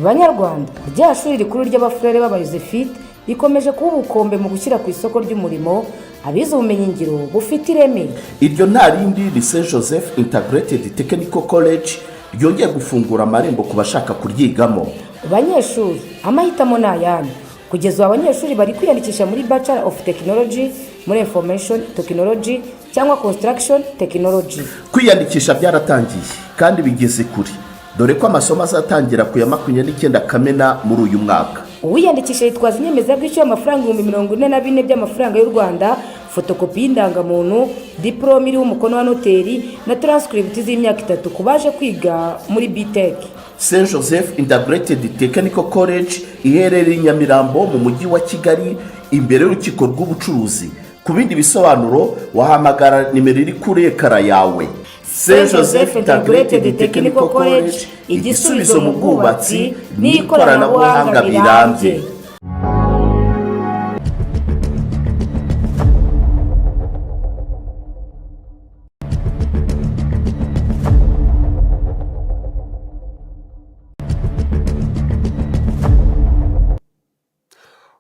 Banyarwanda, rya shuri rikuru ry'abafurere b'abayozefite rikomeje kuba ubukombe mu gushyira ku isoko ry'umurimo abize ubumenyi ngiro bufite ireme. Iryo nta rindi ni St Joseph Integrated Technical College ryongeye gufungura amarembo ku bashaka kuryigamo. Banyeshuri, amahitamo ni ayanyu. Kugeza abanyeshuri bari kwiyandikisha muri Bachelor of Technology, muri Information Technology cyangwa Construction Technology. Kwiyandikisha byaratangiye kandi bigeze kuri. Dore ko amasomo azatangira ku ya 29 Kamena muri uyu mwaka. Uwiyandikisha yitwaza inyemezabwishyu y'amafaranga 44,000 by'amafaranga y'u Rwanda, fotokopi y'indangamuntu, diplome iriho umukono wa noteri na transcript z'imyaka 3 kubaje kwiga muri BTech. St Joseph Integrated Technical College iherereye i Nyamirambo mu mujyi wa Kigali imbere y'urukiko rw'ubucuruzi. Ku bindi bisobanuro wahamagara nimero iri kuri ekara yawe. St Joseph Integrated Technical College, igisubizo mu bwubatsi n'ikoranabuhanga birambye.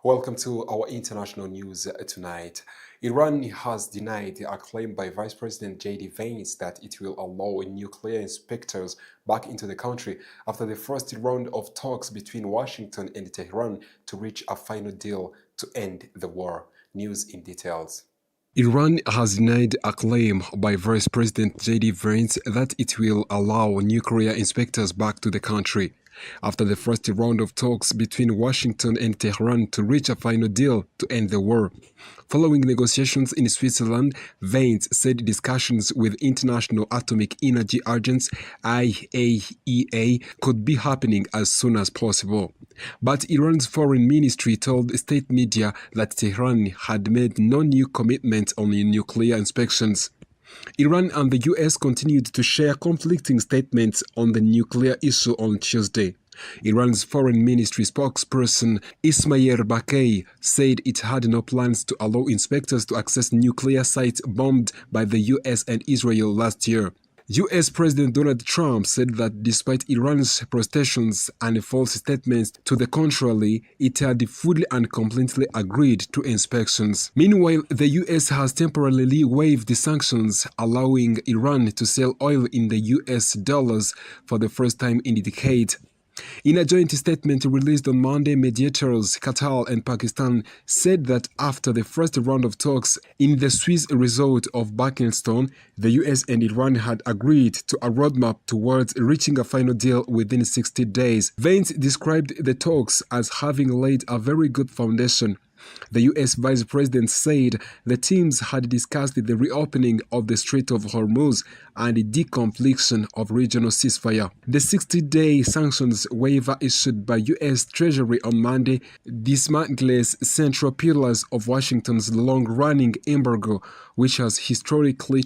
Welcome to our international news tonight. Iran has denied a claim by Vice President J.D. Vance that it will allow nuclear inspectors back into the country after the first round of talks between Washington and Tehran to reach a final deal to end the war. News in details. Iran has denied a claim by Vice President J.D. Vance that it will allow nuclear inspectors back to the country after the first round of talks between Washington and Tehran to reach a final deal to end the war. Following negotiations in Switzerland, Vance said discussions with International Atomic Energy Agency (IAEA) could be happening as soon as possible. But Iran's foreign ministry told state media that Tehran had made no new commitment on nuclear inspections. Iran and the US continued to share conflicting statements on the nuclear issue on Tuesday. Iran's foreign ministry spokesperson Ismail Baghei said it had no plans to allow inspectors to access nuclear sites bombed by the US and Israel last year. US President Donald Trump said that despite Iran's protestations and false statements to the contrary, it had fully and completely agreed to inspections. Meanwhile, the US has temporarily waived the sanctions, allowing Iran to sell oil in the US dollars for the first time in a decade. In a joint statement released on Monday, mediators Qatar and Pakistan said that after the first round of talks in the Swiss resort of Barkenston, the US and Iran had agreed to a roadmap towards reaching a final deal within 60 days. Vance described the talks as having laid a very good foundation. The US Vice President said the teams had discussed the reopening of the Strait of Hormuz and the deconfliction of regional ceasefire. The 60-day sanctions waiver issued by US Treasury on Monday dismantles central pillars of Washington's long-running embargo, which has historically